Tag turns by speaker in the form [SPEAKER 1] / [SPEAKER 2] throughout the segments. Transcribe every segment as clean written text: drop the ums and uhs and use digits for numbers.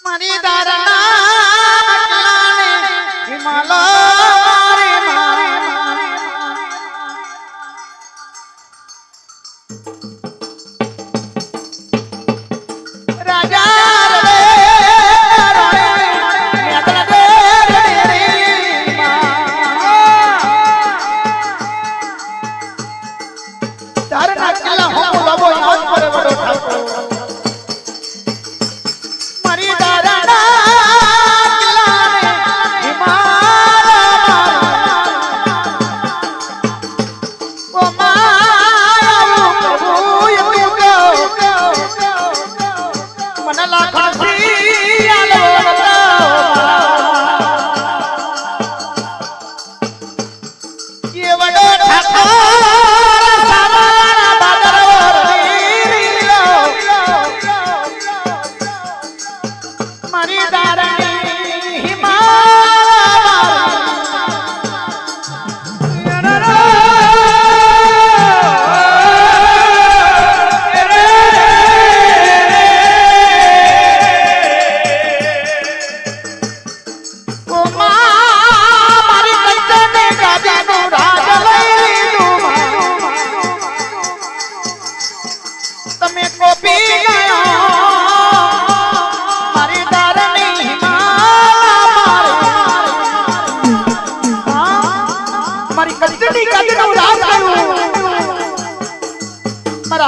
[SPEAKER 1] મારી દારના હિમાલય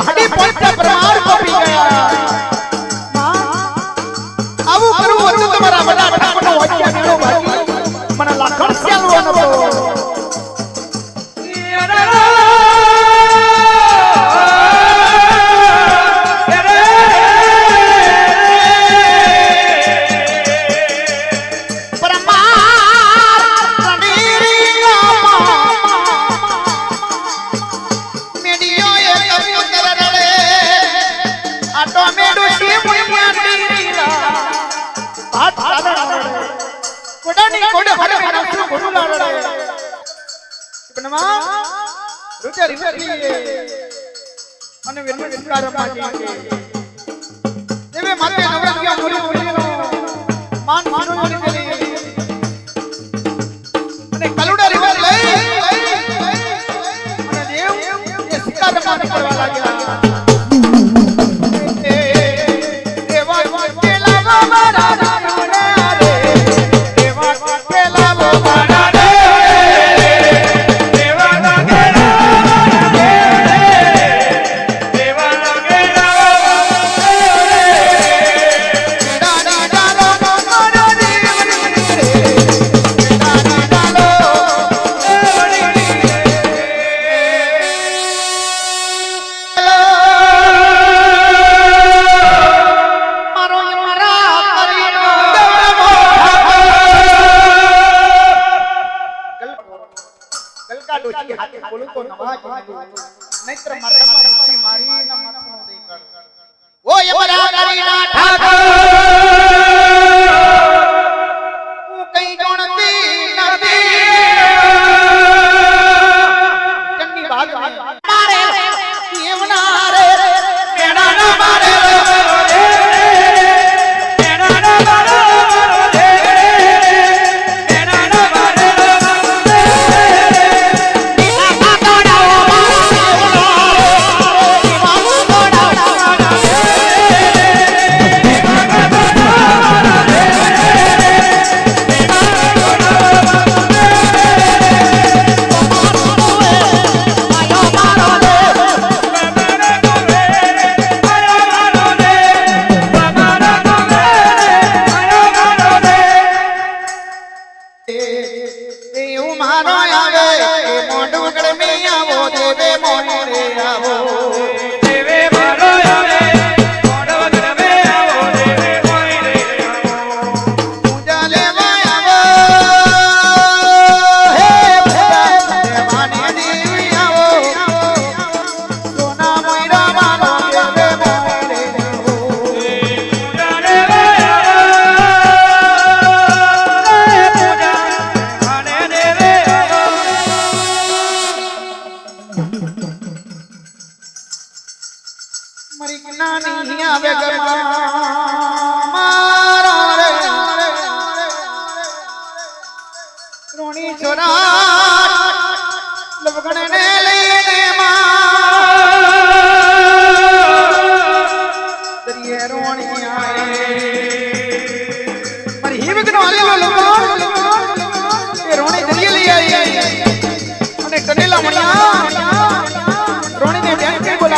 [SPEAKER 1] हड्डी पॉइंट का प्रमाण को पी गया आવું કરવું હતું તમારા બડા ઠાકોરનો વાક્ય મેળો ભાઈ મને લાખણ ચાલવો નતો અને વિનમ્ર સ્વીકાર માંગે દેવે માતે નવરત્ન મુરીનો માન માનોની કરી અને કલુડા રિવર લઈ અને દેવ એ સ્વીકાર માંગ કરવા લાગ્યા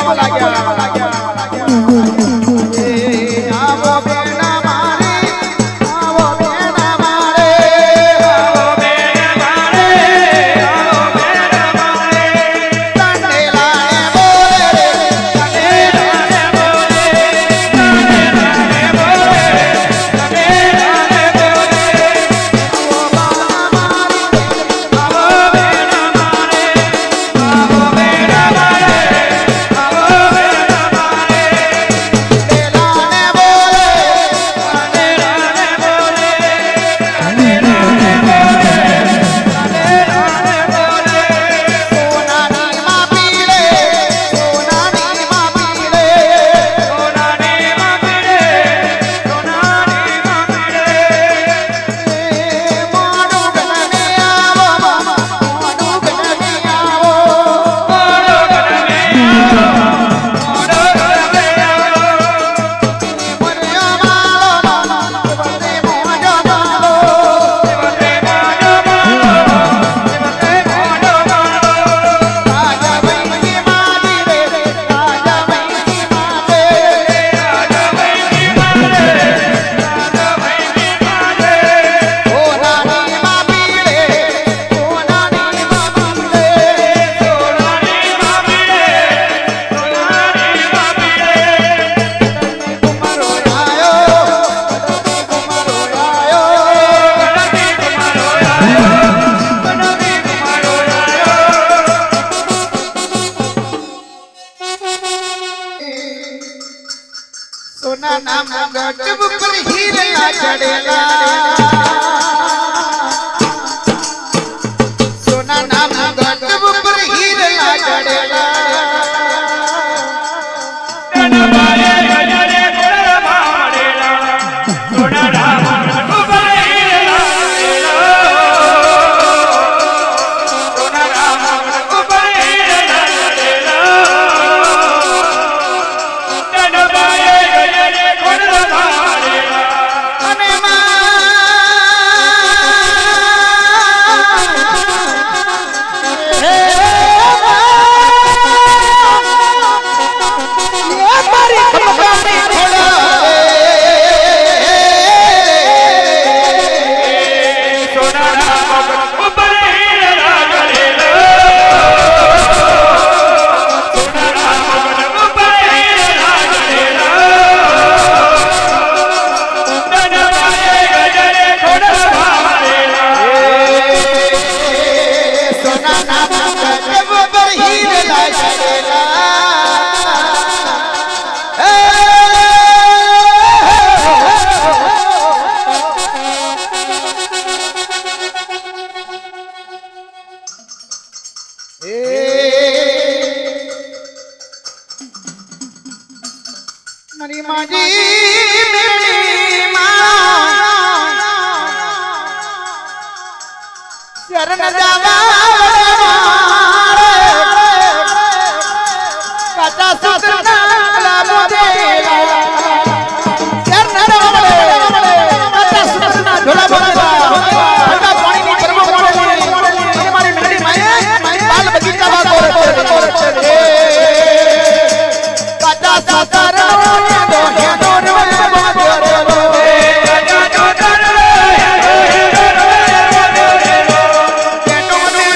[SPEAKER 1] બોલવા લાગ્યા આવો બેના મારે આવો બેના મારે આવો બેના મારે આવો બેના મારે તંડેલાને બોલે તંડેલાને બોલે તંડેલાને બોલે તંડેલાને બોલે આવો બેના મારે આવો બેના મારે આવો બેના મારે તંડેલાને બોલે તંડેલાને બોલે તંડેલાને બોલે સોનાની માં પીળે સોનાની માં પીળે સોનાની માં પીળે સોનાની માં પીળે મોડું ગણને આવો મોડું ગણને આવો મોડું ગણને આવો મોડું ગણને આવો મોર્યો માલો વંદે મોજો માલો વંદે મોજો માલો વંદે મોજો માલો રાજા વૈકી માડી રે રાજા વૈકી માડે રાજા વૈકી માડે રાજા વૈકી માડે ઓ નાની માં પીળે ઓ નાની માં પીળે સોનાની માં પીળે સોનાની માં પીળે કુમારો આયો કુમારો આયો ગણપતિ કુમારો આયો ગણપતિ કુમારો આયો સોના નામ ગઢ ઉપર હીરા ચડેલા સોના નામ ગઢ ઉપર હીરા ચડેલા
[SPEAKER 2] ગણબાએ ગજરે ગોળા મારેલા સોના રામ ઉપર હીરા સોના રામ ઉપર હીરા ગણબાએ ગજરે ગોળા મારેલા
[SPEAKER 1] અને
[SPEAKER 2] સોના રામ ઉપર હીરા સોના રામ ઉપર હીરા ગણબાએ ગજરે ગોળા મારેલા
[SPEAKER 1] સોના નામ ગઢ ઉપર હીરા ચડેલા મારી માજી મેરી માં શરણ જાવા કાચા સસના લાબો દેલા શરણ કાચા સસના ઢોલા બોલેલા ઠંડા પાણીની ગરમા બોલેલી અને મારી મેરી માએ બાલ બગીચામાં કોરચે કાચા સસરા
[SPEAKER 2] ગજા જોતર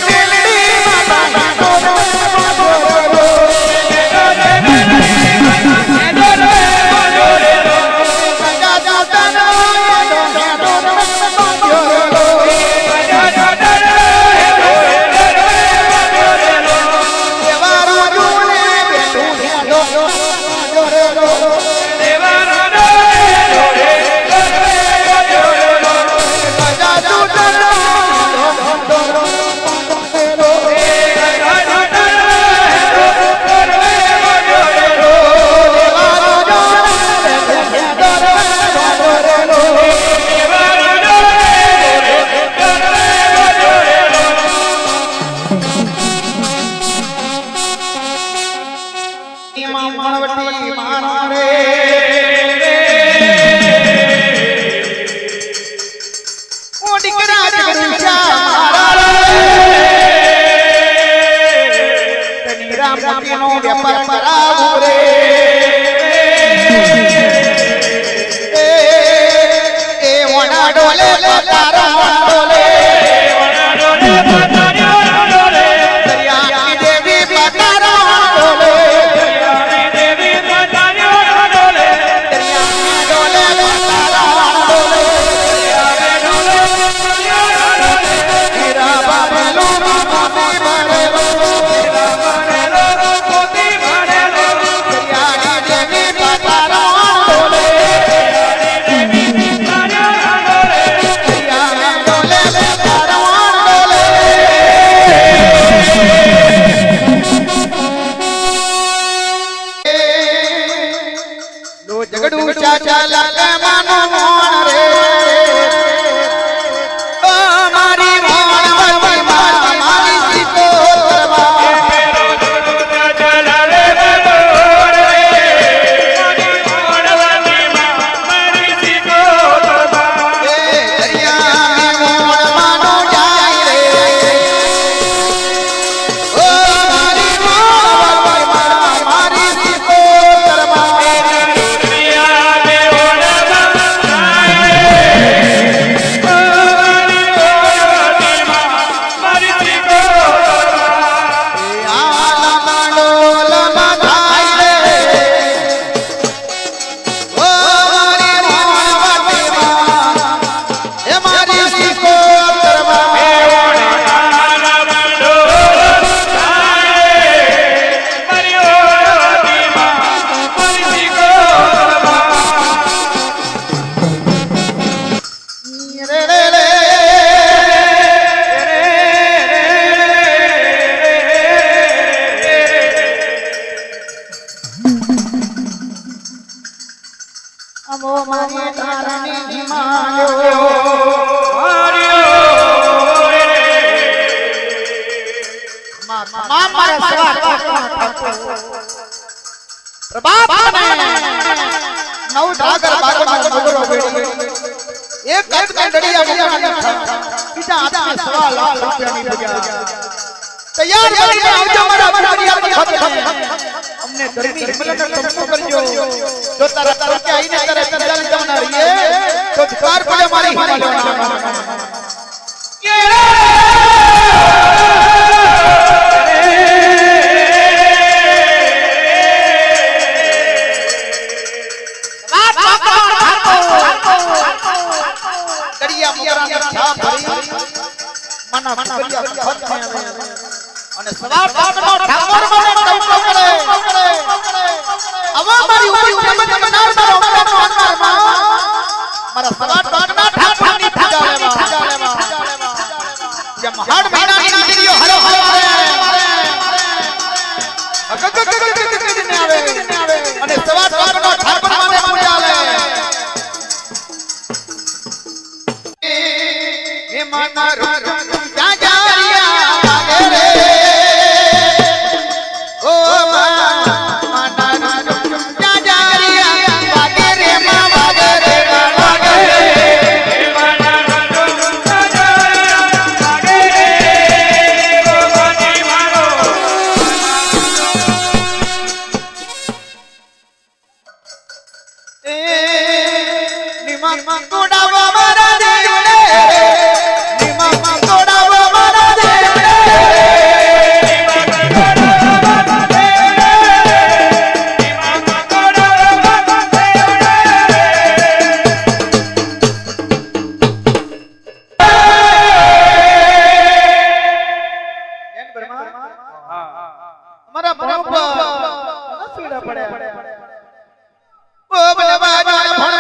[SPEAKER 1] ડોલે તારા ડોલે
[SPEAKER 2] ડોલે પતાર્યો ડોલે
[SPEAKER 1] દરિયાની દેવી પતારા ડોલે
[SPEAKER 2] દરિયાની દેવી પતાર્યો ડોલે
[SPEAKER 1] દરિયાની ડોલે પતારા ડોલે હીરા બાબલો મોતી ભરેલો
[SPEAKER 2] મોતી ભરેલો
[SPEAKER 1] દરિયાની દેવી પતારા ડોલે દરિયાની ડોલે પતારા ડોલે લો જગડુ ચાચા લાગે માનો મોણ રે ઓ મારી મોણ વતી મારી સીતો કરવા
[SPEAKER 2] ચલાલે બબોર રે મોણવતી મારી સીતો તબા
[SPEAKER 1] એ દરિયાની મોણ માનો જાય રે ઓ મારી મોણ વતી મારી સીતો કરવા
[SPEAKER 2] દરિયા દે ઓળવા જાય મારી સીતો
[SPEAKER 1] તૈયાર કરીને આવજો મારા ફરિયાદ અમને ધર્મી હિમલન તમકો કરજો જો તારા તરકે આઈને તારે ચંદન જમના રહીએ તો કાર પડે મારી હિમલન દરિયા મુગરાના છા ભરી મના ફરિયાદ ખત આવે અને સવાર પાટનો ઠાકોર મને ટમકો કરે આવા મારી ઉપર મને બનાર મારો મારા સવાર પાટના ઠાકોરની પૂજા લેવા જે મહાડ મહિનાની દીકરીઓ હરો હરો આવે અને સવાર પાટનો ઠાકોર મને પૂજા લે હે માના જા જારિયા વાગે રે ઓ માના જા જારિયા વાગે રે મા વાગે રે વાગે રે નિમા કોડાવા મારા દેવડે નિમા કોડાવા મારા દેવડે અમારા ભણો પર નસીડા પડ્યા ઓ બલવા ભણ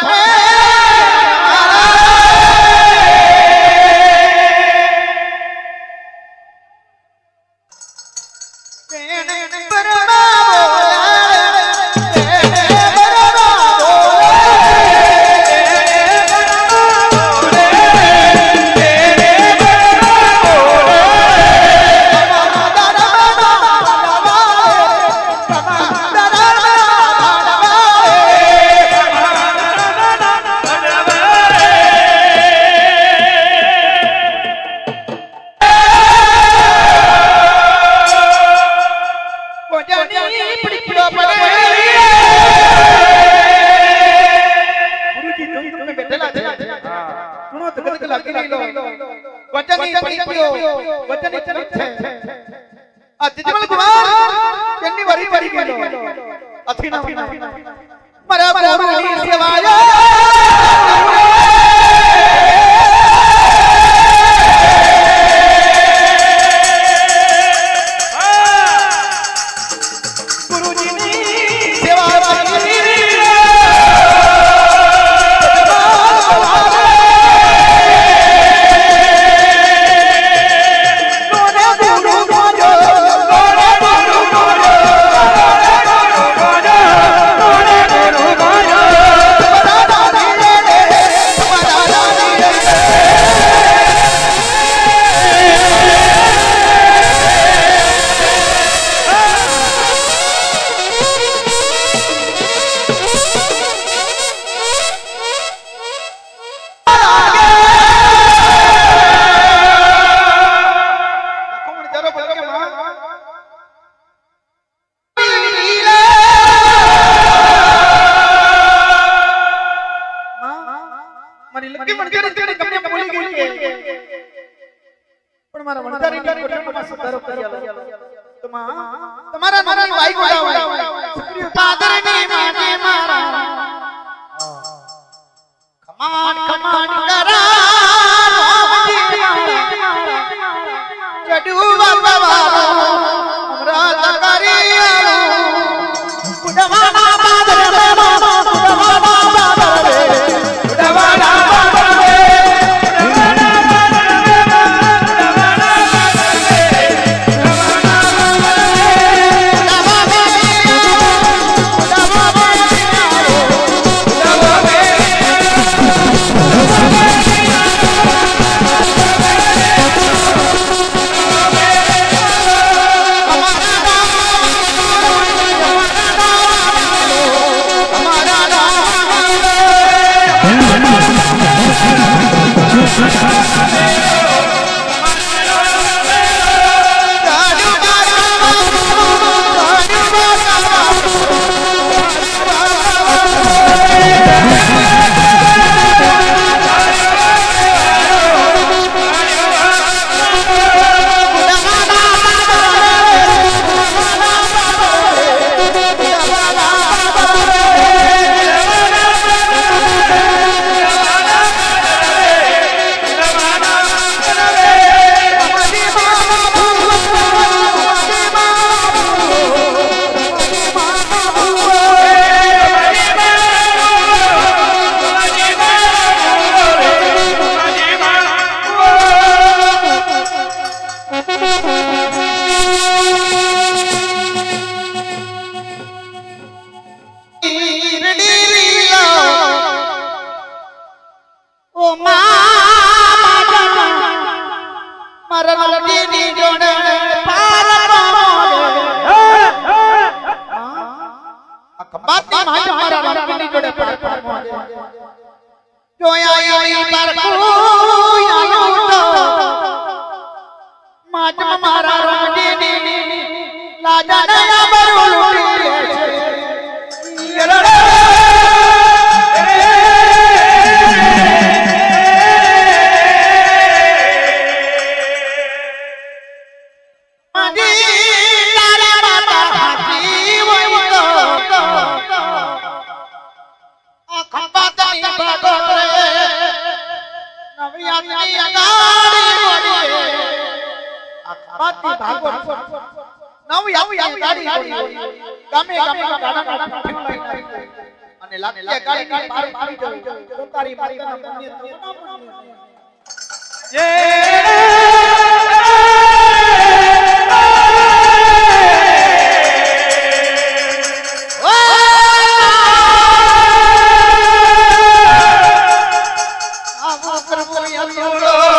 [SPEAKER 1] ધગધગ લાગી રહેલો વચનની પડીઓ વચનની ચલિત છે આ જજમલ કુમાર તેની વરી વરી ગયેલો અથીના મારા બોરની સેવાયા તમારા નાની વાઈ ગોળા પાદરની માને મારા ખમાન ખમાન કરા ચડુ બાબા અમરાત કરી ઉડવાના પાદર રે ઉડવાના પાદર રે ઉડવાના
[SPEAKER 2] બોલો